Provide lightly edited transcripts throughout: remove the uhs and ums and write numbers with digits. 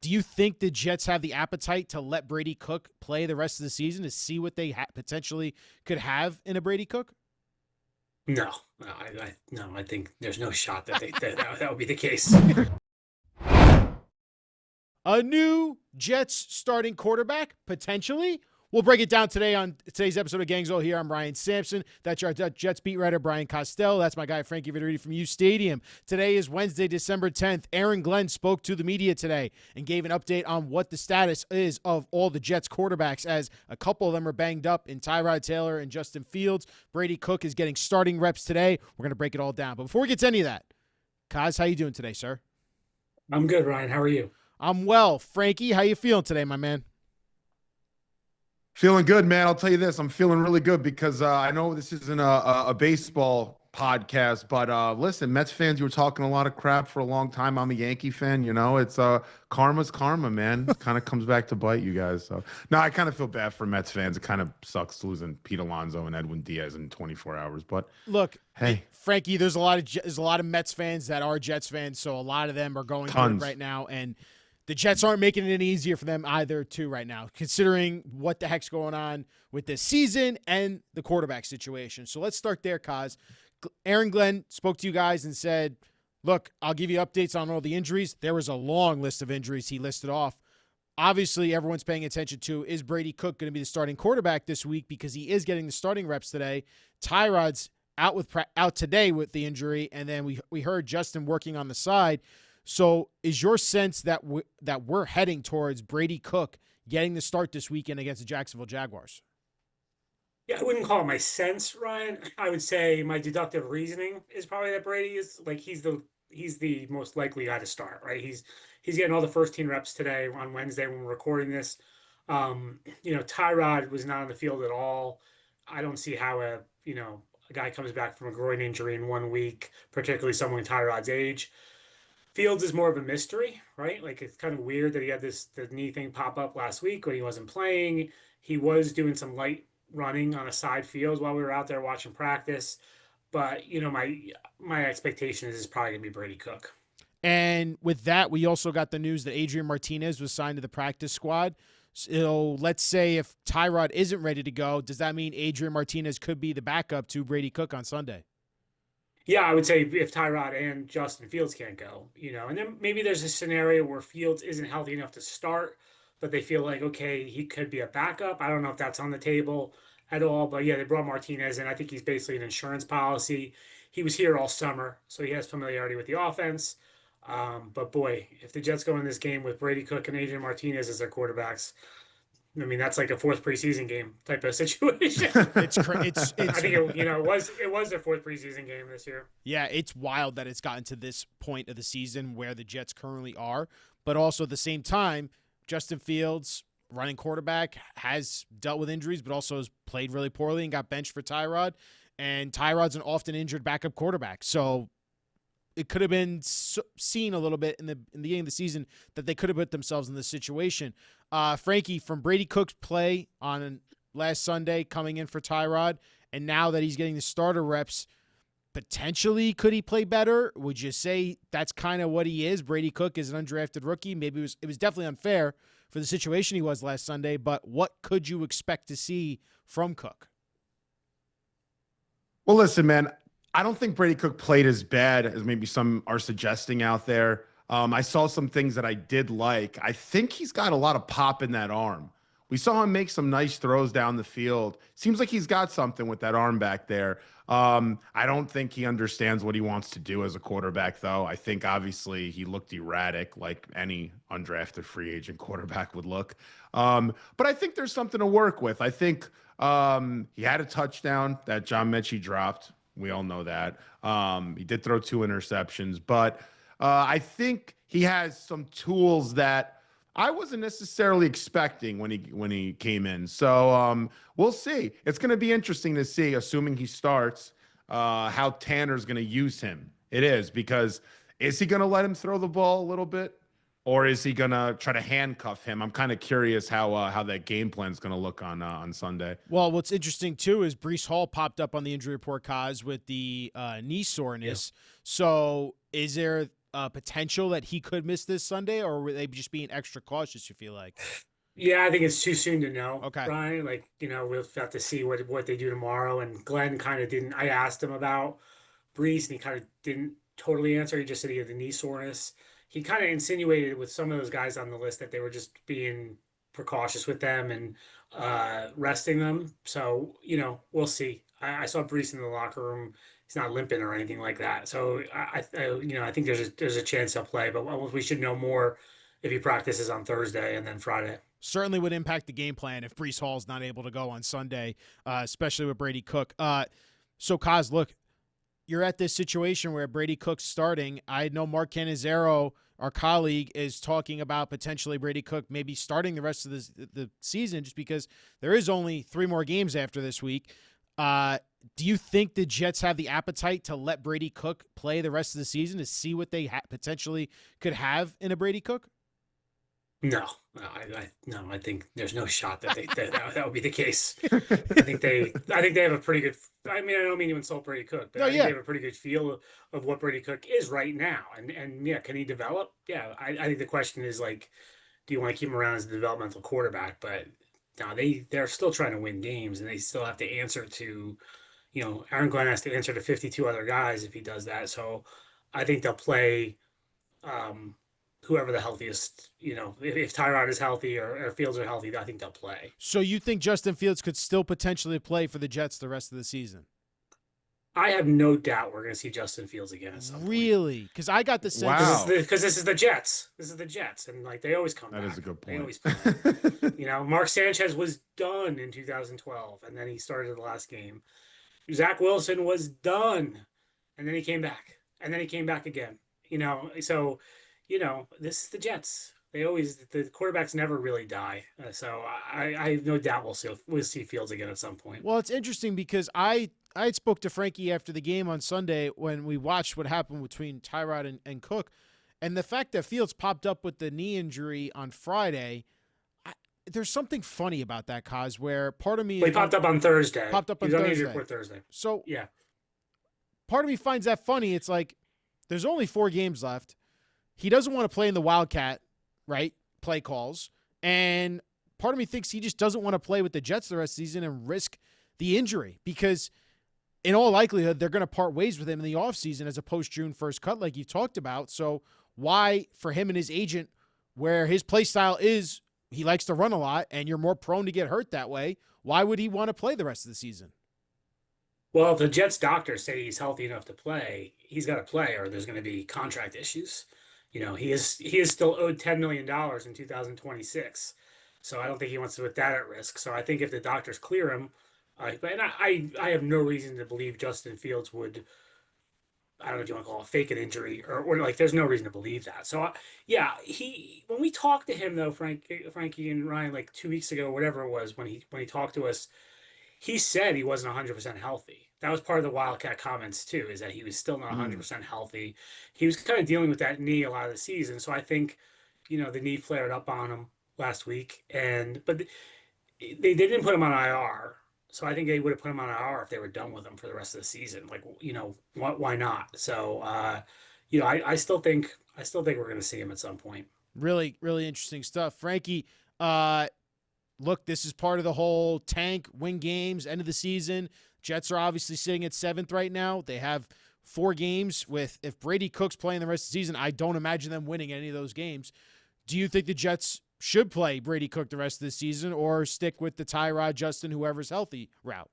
Do you think the Jets have the appetite to let Brady Cook play the rest of the season to see what they potentially could have in a Brady Cook? No, I think there's no shot that that would be the case. A new Jets starting quarterback, potentially? We'll break it down today on today's episode of Gangzone. Here, I'm Ryan Sampson. That's our Jets beat writer, Brian Costello. That's my guy, Frankie Vittorini from U Stadium. Today is Wednesday, December 10th. Aaron Glenn spoke to the media today and gave an update on what the status is of all the Jets quarterbacks, as a couple of them are banged up in Tyrod Taylor and Justin Fields. Brady Cook is getting starting reps today. We're going to break it all down. But before we get to any of that, Kaz, how you doing today, sir? I'm good, Ryan. How are you? I'm well. Frankie, how you feeling today, my man? Feeling good, man. I'll tell you this. I'm feeling really good because I know this isn't a baseball podcast, but listen, Mets fans, you were talking a lot of crap for a long time. I'm a Yankee fan. You know, it's karma's karma, man. It kind of comes back to bite you guys. So, no, I kind of feel bad for Mets fans. It kind of sucks losing Pete Alonso and Edwin Diaz in 24 hours. But look, hey, Frankie, there's a lot of Mets fans that are Jets fans, so a lot of them are going through it right now, and the Jets aren't making it any easier for them either, too, right now, considering what the heck's going on with this season and the quarterback situation. So let's start there, Kaz. Aaron Glenn spoke to you guys and said, look, I'll give you updates on all the injuries. There was a long list of injuries he listed off. Obviously, everyone's paying attention to, is Brady Cook going to be the starting quarterback this week, because he is getting the starting reps today. Tyrod's out today with the injury, and then we heard Justin working on the side. So is your sense that we're heading towards Brady Cook getting the start this weekend against the Jacksonville Jaguars? Yeah, I wouldn't call it my sense, Ryan. I would say my deductive reasoning is probably that Brady is like he's the most likely guy to start, right? He's getting all the first team reps today on Wednesday when we're recording this. Tyrod was not on the field at all. I don't see how a guy comes back from a groin injury in 1 week, particularly someone Tyrod's age. Fields is more of a mystery, right? Like, it's kind of weird that he had the knee thing pop up last week when he wasn't playing. He was doing some light running on a side field while we were out there watching practice. But, my expectation is it's probably going to be Brady Cook. And with that, we also got the news that Adrian Martinez was signed to the practice squad. So let's say if Tyrod isn't ready to go, does that mean Adrian Martinez could be the backup to Brady Cook on Sunday? Yeah, I would say if Tyrod and Justin Fields can't go, and then maybe there's a scenario where Fields isn't healthy enough to start, but they feel like, okay, he could be a backup. I don't know if that's on the table at all, but yeah, they brought Martinez in. I think he's basically an insurance policy. He was here all summer, so he has familiarity with the offense. But boy, if the Jets go in this game with Brady Cook and Adrian Martinez as their quarterbacks, I mean, that's like a fourth preseason game type of situation. I think it was their fourth preseason game this year. Yeah, it's wild that it's gotten to this point of the season where the Jets currently are, but also at the same time, Justin Fields, running quarterback, has dealt with injuries, but also has played really poorly and got benched for Tyrod. And Tyrod's an often injured backup quarterback, so it could have been seen a little bit in the beginning of the season that they could have put themselves in this situation. Frankie, from Brady Cook's play on last Sunday, coming in for Tyrod, and now that he's getting the starter reps, potentially could he play better? Would you say that's kind of what he is? Brady Cook is an undrafted rookie. Maybe it was definitely unfair for the situation he was last Sunday, but what could you expect to see from Cook? well, listen, man. I don't think Brady Cook played as bad as maybe some are suggesting out there. I saw some things that I did like. I think he's got a lot of pop in that arm. We saw him make some nice throws down the field. Seems like he's got something with that arm back there. I don't think he understands what he wants to do as a quarterback, though. I think obviously he looked erratic, like any undrafted free agent quarterback would look. But I think there's something to work with. I think he had a touchdown that John Mechie dropped. We all know that. He did throw 2 interceptions, but I think he has some tools that I wasn't necessarily expecting when he came in. So we'll see. It's going to be interesting to see, assuming he starts, how Tanner's going to use him. It is, because is he going to let him throw the ball a little bit? Or is he going to try to handcuff him? I'm kind of curious how that game plan is going to look on Sunday. Well, what's interesting, too, is Breece Hall popped up on the injury report, Kaz, with the knee soreness. Yeah. So is there potential that he could miss this Sunday, or were they just being extra cautious, you feel like? Yeah, I think it's too soon to know, Okay. Brian. Like, we'll have to see what they do tomorrow. And Glenn kind of didn't. I asked him about Breece, and he kind of didn't totally answer. He just said he had the knee soreness. He kind of insinuated with some of those guys on the list that they were just being precautious with them and resting them. So, we'll see. I saw Breece in the locker room. He's not limping or anything like that. So I think there's a chance he'll play, but we should know more if he practices on Thursday and then Friday. Certainly would impact the game plan if Breece Hall's not able to go on Sunday, especially with Brady Cook. So, Kaz, look, you're at this situation where Brady Cook's starting. I know Mark Cannizzaro, our colleague, is talking about potentially Brady Cook maybe starting the rest of the season just because there is only 3 more games after this week. Do you think the Jets have the appetite to let Brady Cook play the rest of the season to see what they potentially could have in a Brady Cook? No, I think there's no shot that that would be the case. I think they have a pretty good. I mean, I don't mean to insult Brady Cook, but I think they have a pretty good feel of what Brady Cook is right now. And yeah, can he develop? Yeah, I think the question is like, do you want to keep him around as a developmental quarterback? But no, they're still trying to win games, and they still have to answer to, Aaron Glenn has to answer to 52 other guys if he does that. So I think they'll play. Whoever the healthiest, if Tyrod is healthy or Fields are healthy, I think they'll play. So you think Justin Fields could still potentially play for the Jets the rest of the season? I have no doubt we're going to see Justin Fields again at some point. Really? Because I got the sense. Wow. Because this is the Jets. This is the Jets. And they always come back. That is a good point. They always play. Mark Sanchez was done in 2012, and then he started the last game. Zach Wilson was done, and then he came back. And then he came back again. So this is the Jets. The quarterbacks never really die. So I have no doubt we'll see Fields again at some point. Well, it's interesting because I spoke to Frankie after the game on Sunday when we watched what happened between Tyrod and Cook, and the fact that Fields popped up with the knee injury on Friday. There's something funny about that, Kaz, where part of me he popped up on Thursday. Popped up on He was Thursday. on the injury report Thursday. So yeah, part of me finds that funny. It's like there's only 4 games left. He doesn't want to play in the Wildcat, right? Play calls. And part of me thinks he just doesn't want to play with the Jets the rest of the season and risk the injury because in all likelihood, they're going to part ways with him in the offseason as a post-June 1st cut like you talked about. So why, for him and his agent, where his play style is he likes to run a lot and you're more prone to get hurt that way, why would he want to play the rest of the season? Well, if the Jets doctors say he's healthy enough to play, he's got to play or there's going to be contract issues. He is still owed $10 million in 2026. So I don't think he wants to put that at risk. So I think if the doctors clear him, and I have no reason to believe Justin Fields would, I don't know if you want to call it fake an injury or like there's no reason to believe that. So yeah, when we talked to him though, Frankie and Ryan, like 2 weeks ago, whatever it was, when he talked to us, he said he wasn't 100% healthy. That was part of the Wildcat comments too, is that he was still not 100% healthy. He was kind of dealing with that knee a lot of the season. So I think, the knee flared up on him last week but they didn't put him on IR. So I think they would have put him on IR if they were done with him for the rest of the season. Like, why not? So, I still think we're going to see him at some point. Really, really interesting stuff. Frankie, look, this is part of the whole tank, win games, end of the season. Jets are obviously sitting at 7th right now. They have 4 games if Brady Cook's playing the rest of the season, I don't imagine them winning any of those games. Do you think the Jets should play Brady Cook the rest of the season or stick with the Tyrod, Justin, whoever's healthy route?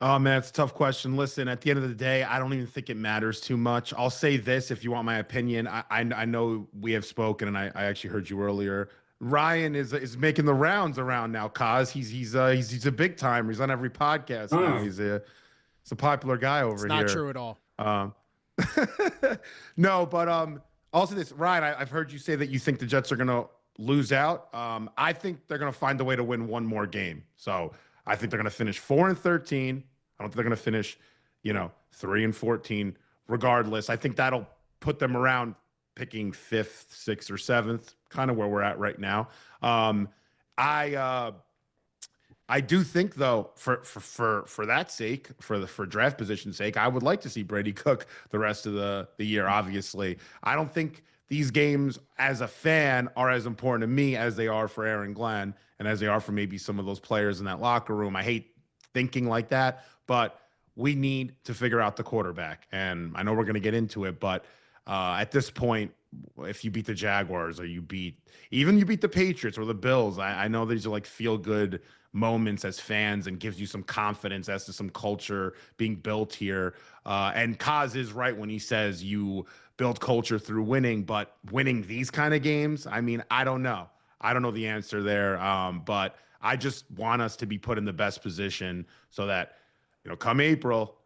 Oh, man, it's a tough question. Listen, at the end of the day, I don't even think it matters too much. I'll say this if you want my opinion. I know we have spoken, and I actually heard you earlier. Ryan is making the rounds around now, Kaz. He's a big timer. He's on every podcast now. He's a popular guy over here. It's not true at all. No, but also this, Ryan, I've heard you say that you think the Jets are going to lose out. I think they're going to find a way to win one more game. So I think they're going to finish 4-13. I don't think they're going to finish, 3-14 regardless. I think that'll put them around picking 5th, 6th, or 7th, kind of where we're at right now. I I do think though, for that sake, for draft position's sake, I would like to see Brady Cook the rest of the year. Obviously, I don't think these games as a fan are as important to me as they are for Aaron Glenn and as they are for maybe some of those players in that locker room. I hate thinking like that, but we need to figure out the quarterback. And I know we're going to get into it, but at this point, if you beat the Jaguars or you beat the Patriots or the Bills, I know these are like feel good moments as fans and gives you some confidence as to some culture being built here. And Kaz is right when he says you build culture through winning, but winning these kind of games, I mean, I don't know. I don't know the answer there. But I just want us to be put in the best position so that, come April,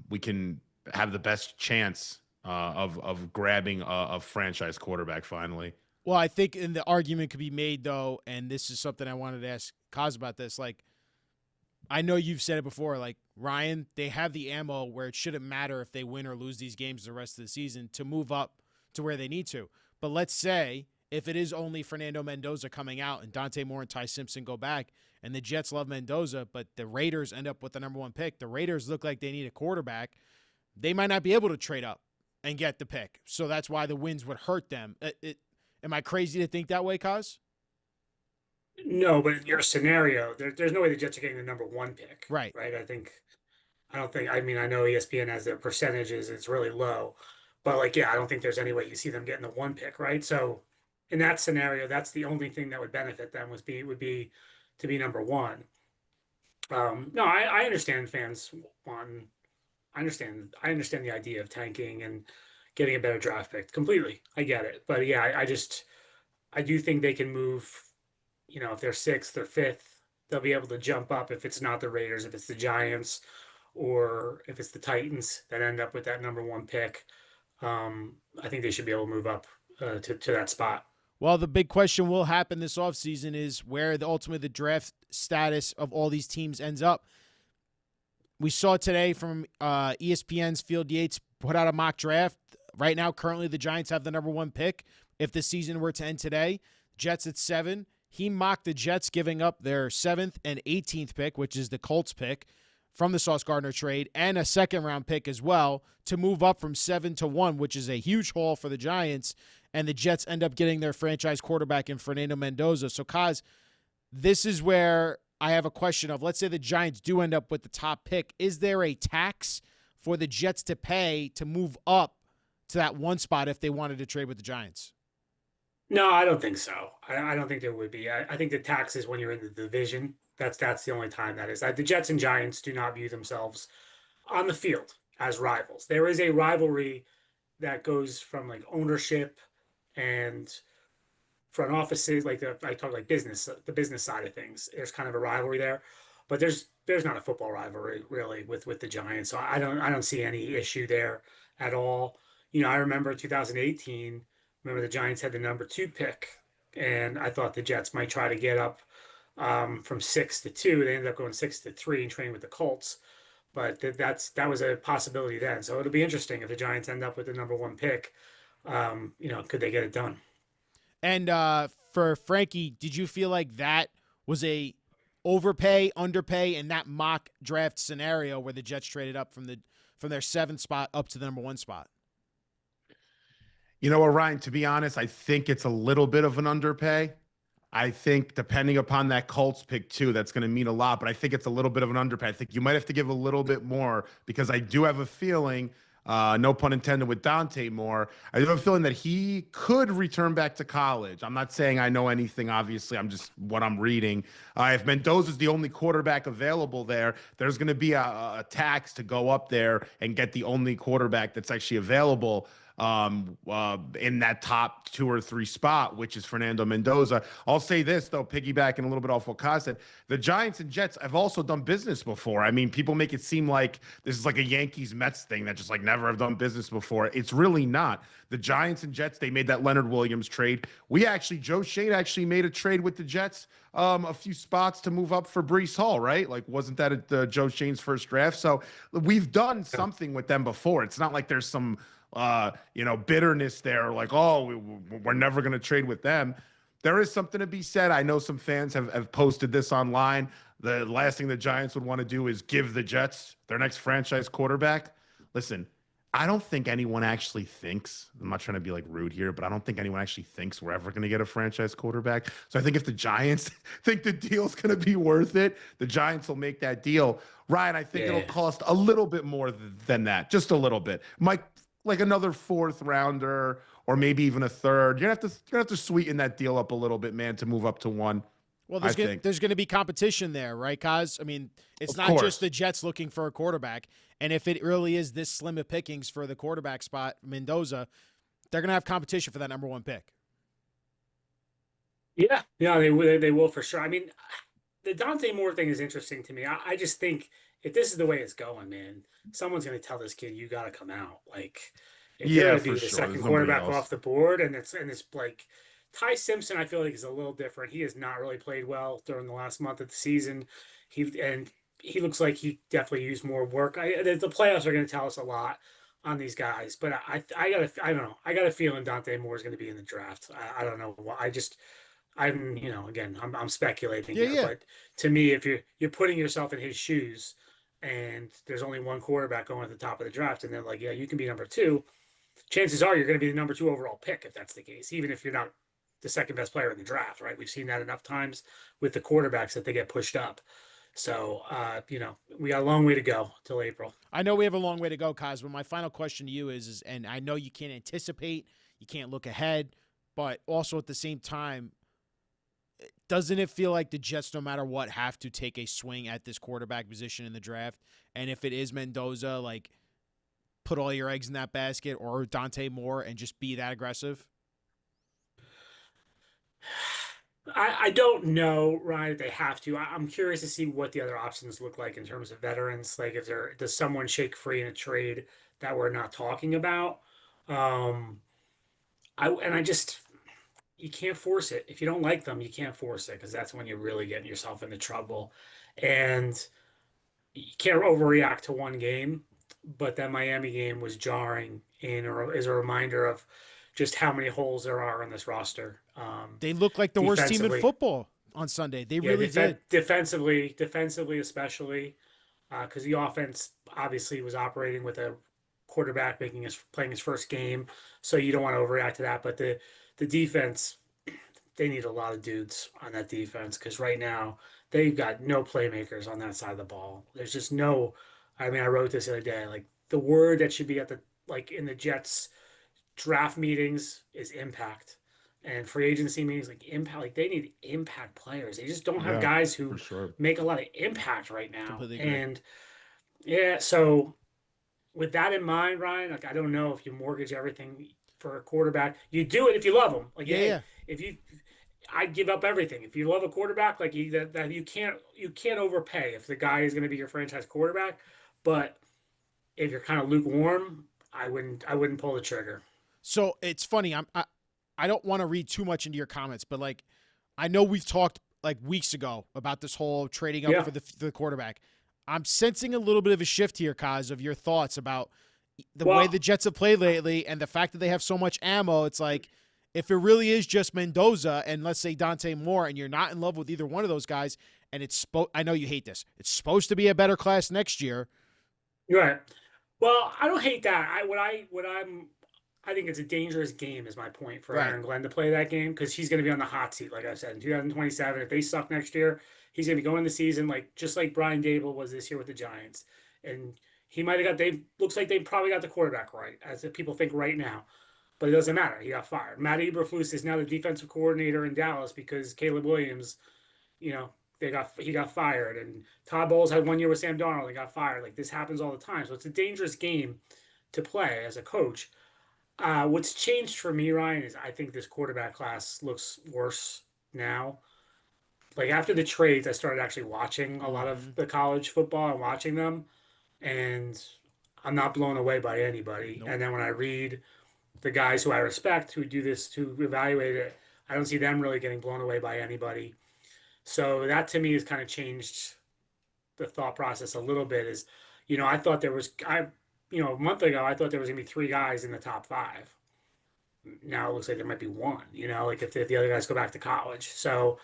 we can have the best chance of grabbing a franchise quarterback finally. Well, I think in the argument could be made though, and this is something I wanted to ask Kaz about this. Like, I know you've said it before, like Ryan, they have the ammo where it shouldn't matter if they win or lose these games the rest of the season to move up to where they need to. But let's say if it is only Fernando Mendoza coming out and Dante Moore and Ty Simpson go back and the Jets love Mendoza, but the Raiders end up with the number 1 pick, the Raiders look like they need a quarterback, they might not be able to trade up and get the pick. So that's why the wins would hurt them. Am I crazy to think that way, Kaz? No, but in your scenario, there's no way the Jets are getting the number 1 pick. Right. Right. I don't think, I mean, I know ESPN has their percentages, it's really low, but like, yeah, I don't think there's any way you see them getting the 1 pick, right? So in that scenario, that's the only thing that would benefit them would be to be number 1. No, I understand fans want, I understand the idea of tanking and getting a better draft pick completely. I get it. But yeah, I do think they can move, if they're 6th or 5th, they'll be able to jump up if it's not the Raiders, if it's the Giants, or if it's the Titans that end up with that number 1 pick. I think they should be able to move up to that spot. Well, the big question will happen this offseason is where ultimately the draft status of all these teams ends up. We saw today from ESPN's Field Yates put out a mock draft. Right now, currently, the Giants have the number 1 pick. If the season were to end today, Jets at 7. He mocked the Jets giving up their 7th and 18th pick, which is the Colts pick from the Sauce Gardner trade, and a 2nd-round pick as well to move up from 7 to 1, which is a huge haul for the Giants. And the Jets end up getting their franchise quarterback in Fernando Mendoza. So, Kaz, this is where I have a question of, let's say the Giants do end up with the top pick. Is there a tax for the Jets to pay to move up to that 1 spot if they wanted to trade with the Giants? No, I don't think so. I don't think there would be. I think the tax is when you're in the division. That's the only time that is. The Jets and Giants do not view themselves on the field as rivals. There is a rivalry that goes from like ownership and front offices, like I talk like business, the business side of things. There's kind of a rivalry there, but there's not a football rivalry really with the Giants. So I don't see any issue there at all. I remember 2018. Remember the Giants had the number 2 pick, and I thought the Jets might try to get up from 6 to 2. They ended up going 6 to 3 and training with the Colts. But that was a possibility then. So it'll be interesting if the Giants end up with the number 1 pick. Could they get it done? And for Frankie, did you feel like that was a overpay, underpay in that mock draft scenario where the Jets traded up from their 7th spot up to the number 1 spot? You know what, Ryan, to be honest, I think it's a little bit of an underpay. I think depending upon that Colts pick too, that's going to mean a lot, but I think it's a little bit of an underpay. I think you might have to give a little bit more because I do have a feeling, no pun intended with Dante Moore, I do have a feeling that he could return back to college. I'm not saying I know anything, obviously. I'm just what I'm reading. If Mendoza's the only quarterback available there, there's going to be a tax to go up there and get the only quarterback that's actually available in that top 2 or 3 spot, which is Fernando Mendoza. I'll say this, though, piggybacking a little bit off what Kaz said, the Giants and Jets have also done business before. I mean, people make it seem like this is like a Yankees-Mets thing that just like never have done business before. It's really not. The Giants and Jets, they made that Leonard Williams trade. Joe Shane actually made a trade with the Jets a few spots to move up for Breece Hall, right? Like, wasn't that at Joe Shane's first draft? So we've done something with them before. It's not like there's some bitterness there, like, oh, we're never going to trade with them. There is something to be said. I know some fans have posted this online. the last thing the Giants would want to do is give the Jets their next franchise quarterback. Listen, I don't think anyone actually thinks, I'm not trying to be like rude here, but I don't think anyone actually thinks we're ever going to get a franchise quarterback. So I think if the Giants think the deal's going to be worth it, the Giants will make that deal. Ryan, I think it'll Yeah. cost a little bit more than that, just a little bit. Mike, like another fourth rounder or maybe even a third. You're gonna have to sweeten that deal up a little bit, man, to move up to one. Well, I think. there's gonna be competition there, right, Kaz? I mean, it's Of not just course. the Jets looking for a quarterback, and if it really is this slim of pickings for the quarterback spot, Mendoza, they're gonna have competition for that number 1 pick. Yeah, they will for sure. I mean, the Dante Moore thing is interesting to me. I just think if this is the way it's going, man, someone's going to tell this kid you got to come out. Like, if you're Yeah, going to for be the sure. There's second nobody quarterback else. off the board, and it's like Ty Simpson, I feel like is a little different. He has not really played well during the last month of the season. He looks like he definitely used more work. The playoffs are going to tell us a lot on these guys, but I don't know. I got a feeling Dante Moore is going to be in the draft. I don't know. Again, I'm speculating Yeah, here, yeah. but to me, if you're putting yourself in his shoes, and there's only one quarterback going at the top of the draft, and they're like, yeah, you can be number 2. Chances are you're going to be the number 2 overall pick if that's the case, even if you're not the second best player in the draft, right? We've seen that enough times with the quarterbacks that they get pushed up. So, we got a long way to go till April. I know we have a long way to go, Kaz, but my final question to you is and I know you can't anticipate, you can't look ahead, but also at the same time, doesn't it feel like the Jets, no matter what, have to take a swing at this quarterback position in the draft? And if it is Mendoza, like, put all your eggs in that basket, or Dante Moore and just be that aggressive? I don't know, Ryan, if they have to. I'm curious to see what the other options look like in terms of veterans. Like, if there does someone shake free in a trade that we're not talking about. Um, I just you can't force it. If you don't like them, you can't force it because that's when you're really getting yourself into trouble. And you can't overreact to one game, but that Miami game was jarring and is a reminder of just how many holes there are in this roster. They look like the worst team in Defensively, football on Sunday. They yeah, really did. defensively especially, because the offense obviously was operating with a quarterback playing his first game, so you don't want to overreact to that. But the defense, they need a lot of dudes on that defense because right now they've got no playmakers on that side of the ball. There's just no. I mean, I wrote this the other day. Like the word that should be at the like in the Jets draft meetings is impact, and free agency meetings like impact. Like they need impact players. They just don't have Yeah, guys for who sure. make a lot of impact right now. Completely agree. And yeah, so with that in mind, Ryan, like I don't know if you mortgage everything for a quarterback. You do it if you love him. Like, Yeah, hey, yeah. if you, I'd give up everything. If you love a quarterback, like that you can't overpay if the guy is going to be your franchise quarterback. But if you're kind of lukewarm, I wouldn't pull the trigger. So it's funny. I don't want to read too much into your comments, but like, I know we've talked like weeks ago about this whole trading up Yeah. for the quarterback. I'm sensing a little bit of a shift here, Kaz, of your thoughts about the way the Well, Jets have played lately and the fact that they have so much ammo. It's like, if it really is just Mendoza and let's say Dante Moore, and you're not in love with either one of those guys, and I know you hate this. It's supposed to be a better class next year. you're right. Well, I don't hate that. I think it's a dangerous game is my point for Right. Aaron Glenn to play that game because he's going to be on the hot seat, like I said, in 2027. If they suck next year, he's going to be going the season like just like Brian Dable was this year with the Giants, and he might have got. They looks like they probably got the quarterback right, as if people think right now, but it doesn't matter. He got fired. Matt Eberflus is now the defensive coordinator in Dallas because Caleb Williams, you know, he got fired, and Todd Bowles had 1 year with Sam Darnold. He got fired. Like this happens all the time, so it's a dangerous game to play as a coach. What's changed for me, Ryan, is I think this quarterback class looks worse now. Like after the trades, I started actually watching a lot of Mm-hmm. the college football and watching them, and I'm not blown away by anybody. Nope. And then when I read the guys who I respect who do this to evaluate it, I don't see them really getting blown away by anybody. So that to me has kind of changed the thought process a little bit. Is I thought there was a month ago I thought there was gonna be 3 guys in the top 5. Now it looks like there might be one, like if the other guys go back to college. So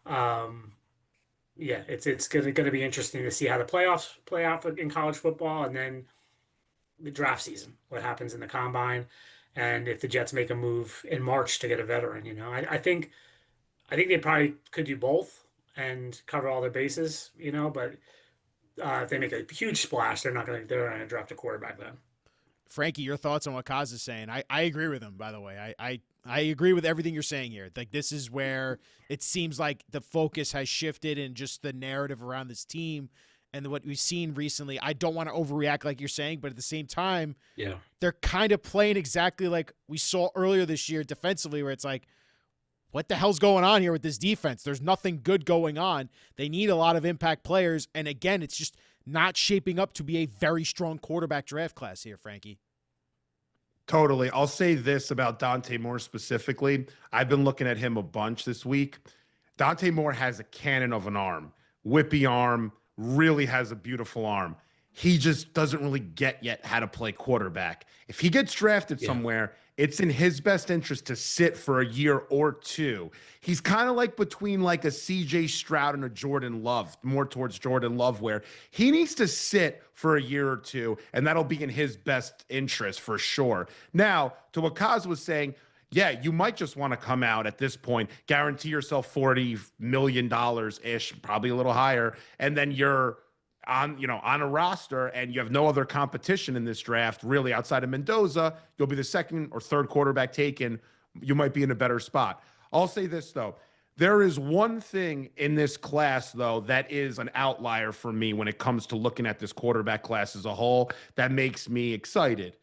um, yeah, it's gonna be interesting to see how the playoffs play out in college football, and then the draft season, what happens in the combine, and if the Jets make a move in March to get a veteran. I think they probably could do both and cover all their bases. But if they make a huge splash, they're not gonna draft a quarterback then. Frankie, your thoughts on what Kaz is saying? I agree with him, by the way. I agree with everything you're saying here. Like, this is where it seems like the focus has shifted and just the narrative around this team and what we've seen recently. I don't want to overreact like you're saying, but at the same time, Yeah. they're kind of playing exactly like we saw earlier this year defensively, where it's like, what the hell's going on here with this defense? There's nothing good going on. They need a lot of impact players. And again, it's just not shaping up to be a very strong quarterback draft class here, Frankie. Totally. I'll say this about Dante Moore specifically. I've been looking at him a bunch this week. Dante Moore has a cannon of an arm, whippy arm, really has a beautiful arm. He just doesn't really get yet how to play quarterback. If he gets drafted somewhere, it's in his best interest to sit for a year or two. He's kind of like between like a CJ Stroud and a Jordan Love, more towards Jordan Love, where he needs to sit for a year or two, and that'll be in his best interest for sure. Now, to what Kaz was saying, yeah, you might just want to come out at this point, guarantee yourself $40 million ish, probably a little higher, and then you're on a roster and you have no other competition in this draft, really outside of Mendoza. You'll be the second or third quarterback taken. You might be in a better spot. I'll say this, though. There is one thing in this class, though, that is an outlier for me when it comes to looking at this quarterback class as a whole that makes me excited.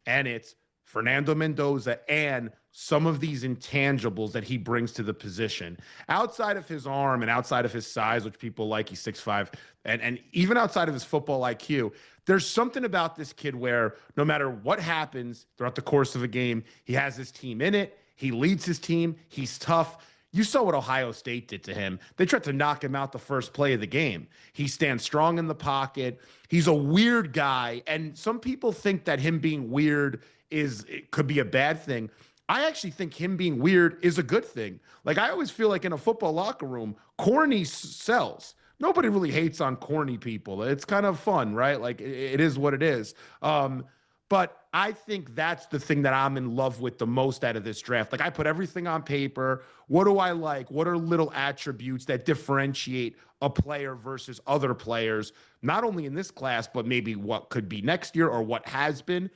And it's Fernando Mendoza and some of these intangibles that he brings to the position. Outside of his arm and outside of his size, which people like, he's 6'5", and even outside of his football IQ, there's something about this kid where no matter what happens throughout the course of a game, he has his team in it. He leads his team. He's tough. You saw what Ohio State did to him. They tried to knock him out the first play of the game. He stands strong in the pocket. He's a weird guy. And some people think that him being weird it could be a bad thing. I actually think him being weird is a good thing. Like, I always feel like in a football locker room, corny sells. Nobody really hates on corny people. It's kind of fun, right? Like, it is what it is. But I think that's the thing that I'm in love with the most out of this draft. Like, I put everything on paper. What do I like? What are little attributes that differentiate a player versus other players, not only in this class, but maybe what could be next year or what has been?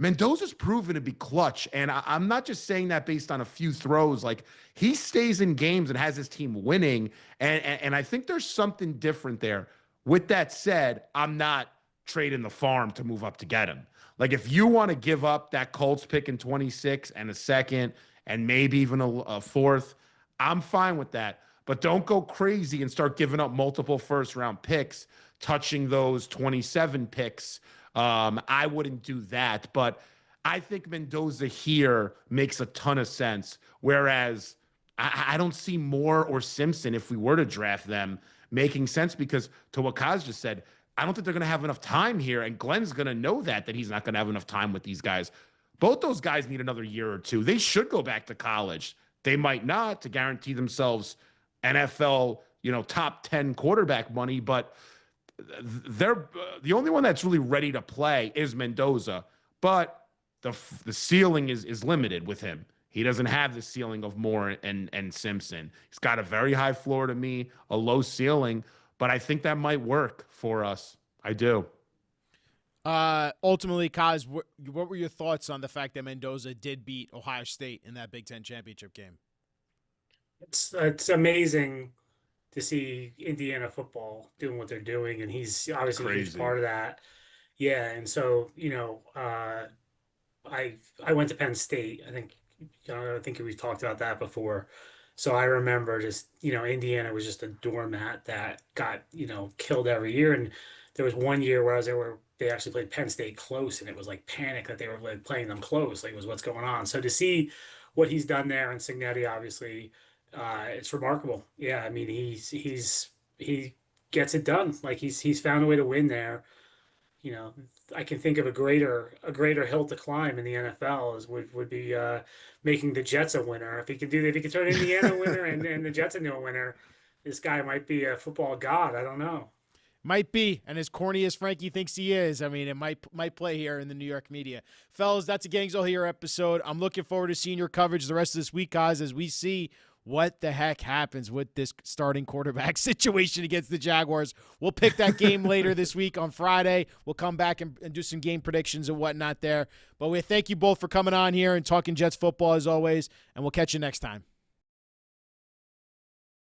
Mendoza's proven to be clutch, and I'm not just saying that based on a few throws. Like, he stays in games and has his team winning, and I think there's something different there. With that said, I'm not trading the farm to move up to get him. Like, if you want to give up that Colts pick in 26 and a second and maybe even a fourth, I'm fine with that. But don't go crazy and start giving up multiple first-round picks, touching those 27 picks. I wouldn't do that, but I think Mendoza here makes a ton of sense. Whereas I don't see Moore or Simpson, if we were to draft them, making sense, because to what Kaz just said, I don't think they're going to have enough time here. And Glenn's going to know that he's not going to have enough time with these guys. Both those guys need another year or two. They should go back to college. They might not, to guarantee themselves NFL, top 10 quarterback money, but they're the only one that's really ready to play is Mendoza, but the ceiling is limited with him. He doesn't have the ceiling of Moore and Simpson. He's got a very high floor to me, a low ceiling, but I think that might work for us. I do. Ultimately, Kaz, what were your thoughts on the fact that Mendoza did beat Ohio State in that Big Ten championship game? It's amazing to see Indiana football doing what they're doing, and he's obviously a huge Crazy. part of that. Yeah, and so I went to Penn State. I think we've talked about that before. So I remember just Indiana was just a doormat that got killed every year. And there was one year where I was there where they actually played Penn State close, and it was like panic that they were like playing them close. Like, it was what's going on. So to see what he's done there, and Signetti obviously, it's remarkable. Yeah, I mean he gets it done. Like, he's found a way to win there. you know, I can think of a greater hill to climb in the NFL is would be making the Jets a winner. If he could turn Indiana a winner and the Jets into a winner, this guy might be a football god. I don't know. Might be, and as corny as Frankie thinks he is, I mean, it might play here in the New York media. Fellas, that's a Gangs All Here episode. I'm looking forward to seeing your coverage the rest of this week, guys, as we see what the heck happens with this starting quarterback situation against the Jaguars. We'll pick that game later this week on Friday. We'll come back and do some game predictions and whatnot there. But we thank you both for coming on here and talking Jets football as always, and we'll catch you next time.